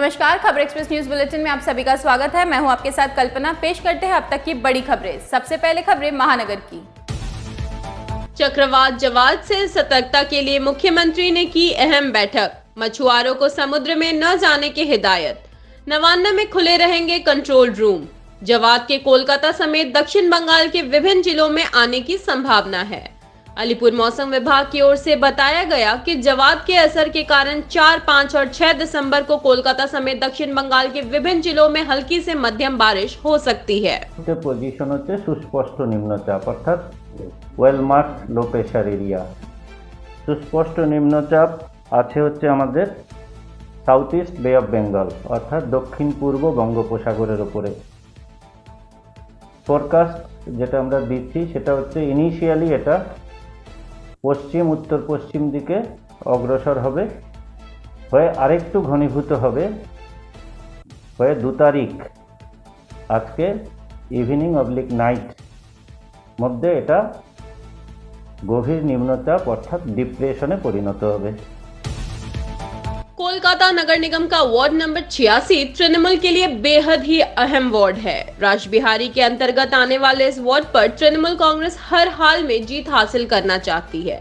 नमस्कार, खबर express news bulletin में आप सभी का स्वागत है। मैं हूं आपके साथ कल्पना। पेश करते हैं अब तक की बड़ी खबरें। सबसे पहले खबरें महानगर की। चक्रवात जवाद से सतर्कता के लिए मुख्यमंत्री ने की अहम बैठक। मछुआरों को समुद्र में न जाने की हिदायत। नवान्न में खुले रहेंगे कंट्रोल रूम। जवाद के कोलकाता समेत दक्षिण बंगाल के विभिन्न जिलों में आने की संभावना है। अलीपुर मौसम विभाग की ओर से बताया गया कि जवाद के असर के कारण 4, 5 और 6 दिसंबर को कोलकाता समेत दक्षिण बंगाल के विभिन्न जिलों में हल्की से मध्यम बारिश हो सकती है। पोजिशन होच्छे सुस्पष्ट निम्नचाप अर्थात well marked low pressure area. सुस्पष्ट निम्नचाप आछे होच्छे आमादेर south east bay of Bengal अर्थात दक्षिण पूर्व बंगोपसागरेर उपरे। फोरकास्ट जेटा आमरा दिচ্ছি সেটা হচ্ছে ইনিশিয়ালি এটা পশ্চিম উত্তর পশ্চিম দিকে অগ্রসর হবে হয়ে আরেকটু ঘনীভূত হবে হয়ে 2 তারিখ আজকে ইভিনিং অবলিক নাইট মধ্যে এটা গভীর নিম্নচাপ অর্থাৎ ডিপ্রেশনে পরিণত হবে। कोलकाता नगर निगम का वार्ड नंबर 86 तृणमूल के लिए बेहद ही अहम वार्ड है। राजबिहारी के अंतर्गत आने वाले इस वार्ड पर तृणमूल कांग्रेस हर हाल में जीत हासिल करना चाहती है।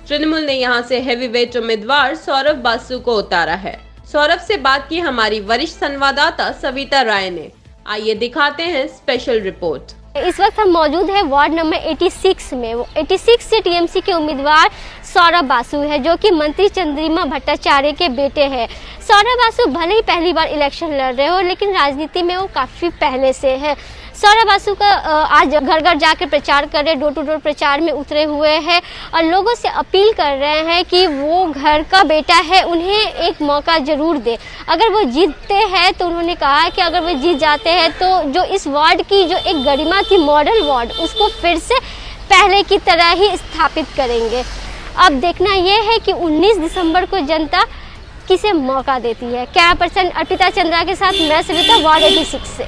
तृणमूल ने यहां से हैवीवेट उम्मीदवार सौरभ बासु को उतारा है। सौरभ से बात की हमारी वरिष्ठ संवाददाता सविता राय ने। आइए दिखाते हैं स्पेशल रिपोर्ट। इस वक्त हम मौजूद है वार्ड नंबर 86 में। 86 से टीएमसी के उम्मीदवार सौरभ बासु है, जो कि मंत्री चंद्रिमा भट्टाचार्य के बेटे हैं। सौरभ बासु भले ही पहली बार इलेक्शन लड़ रहे हो, लेकिन राजनीति में वो काफ़ी पहले से है। सौरभ बासु का आज घर घर जाकर प्रचार कर रहे, डोर टू डोर प्रचार में उतरे हुए हैं और लोगों से अपील कर रहे हैं कि वो घर का बेटा है, उन्हें एक मौका ज़रूर दे। अगर वो जीतते हैं तो उन्होंने कहा कि अगर वो जीत जाते हैं तो जो इस वार्ड की जो एक गरिमा थी, मॉडल वार्ड, उसको फिर से पहले की तरह ही स्थापित करेंगे। अब देखना यह है कि 19 दिसंबर को जनता किसे मौका देती है। कैमरा पर्सन अर्पिता चंद्रा के साथ मैं सविता, वार्ड 86 से।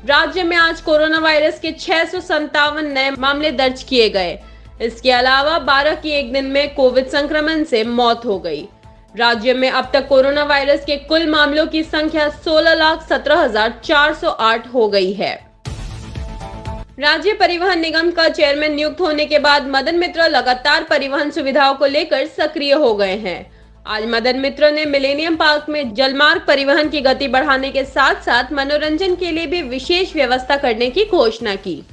राज्य में आज कोरोना वायरस के 657 नए मामले दर्ज किए गए। इसके अलावा 12 की एक दिन में कोविड संक्रमण से मौत हो गई। राज्य में अब तक कोरोना वायरस के कुल मामलों की संख्या 16,17,408 हो गई है। राज्य परिवहन निगम का चेयरमैन नियुक्त होने के बाद मदन मित्र लगातार परिवहन सुविधाओं को लेकर सक्रिय हो गए हैं। आज मदन मित्र ने मिलेनियम पार्क में जलमार्ग परिवहन की गति बढ़ाने के साथ साथ मनोरंजन के लिए भी विशेष व्यवस्था करने की घोषणा की।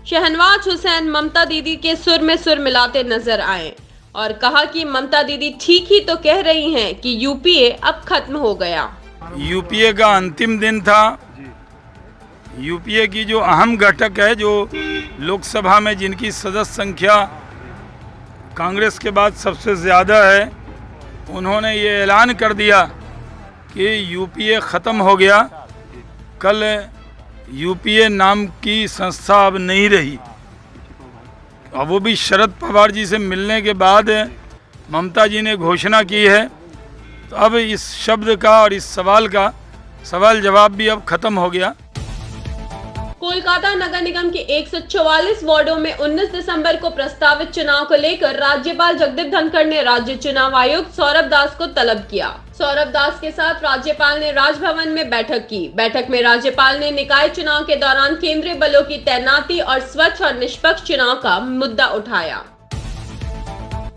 शहनवाज हुसैन ममता दीदी के सुर में सुर मिलाते नजर आए और कहा कि ममता दीदी ठीक ही तो कह रही हैं कि यूपीए अब खत्म हो गया। यूपीए का अंतिम दिन था। यूपीए की जो अहम घटक है, जो लोकसभा में जिनकी सदस्य संख्या कांग्रेस के बाद सबसे ज़्यादा है, उन्होंने ये ऐलान कर दिया कि यूपीए ख़त्म हो गया। कल यूपीए नाम की संस्था अब नहीं रही, और वो भी शरद पवार जी से मिलने के बाद ममता जी ने घोषणा की है। तो अब इस शब्द का और इस सवाल का सवाल जवाब भी अब खत्म हो गया। कोलकाता नगर निगम के 144 वार्डों में 19 दिसंबर को प्रस्तावित चुनाव को लेकर राज्यपाल जगदीप धनखड़ ने राज्य चुनाव आयुक्त सौरभ दास को तलब किया। सौरभ दास के साथ राज्यपाल ने राजभवन में बैठक की। बैठक में राज्यपाल ने निकाय चुनाव के दौरान केंद्रीय बलों की तैनाती और स्वच्छ और निष्पक्ष चुनाव का मुद्दा उठाया।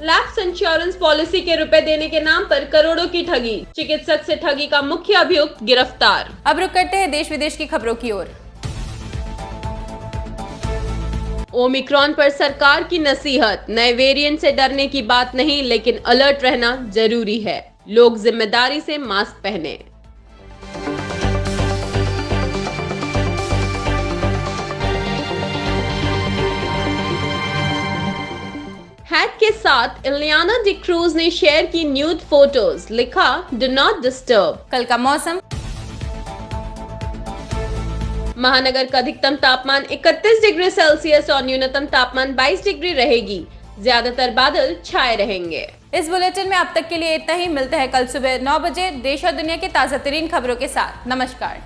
लैप्स इंश्योरेंस पॉलिसी के रुपए देने के नाम पर करोड़ों की ठगी। चिकित्सक से ठगी का मुख्य अभियुक्त गिरफ्तार। अब रुक करते हैं देश विदेश की खबरों की ओर। ओमिक्रॉन पर सरकार की नसीहत। नए वेरिएंट से डरने की बात नहीं, लेकिन अलर्ट रहना जरूरी है। लोग जिम्मेदारी से मास्क पहने। हैट के साथ इलियाना डी क्रूज ने शेयर की न्यूड फोटोज। लिखा, डू नॉट डिस्टर्ब। कल का मौसम। महानगर का अधिकतम तापमान 31 डिग्री सेल्सियस और न्यूनतम तापमान 22 डिग्री रहेगी। ज्यादातर बादल छाए रहेंगे। इस बुलेटिन में अब तक के लिए इतना ही। मिलते हैं कल सुबह 9 बजे देश और दुनिया की ताजा तरीन खबरों के साथ। नमस्कार।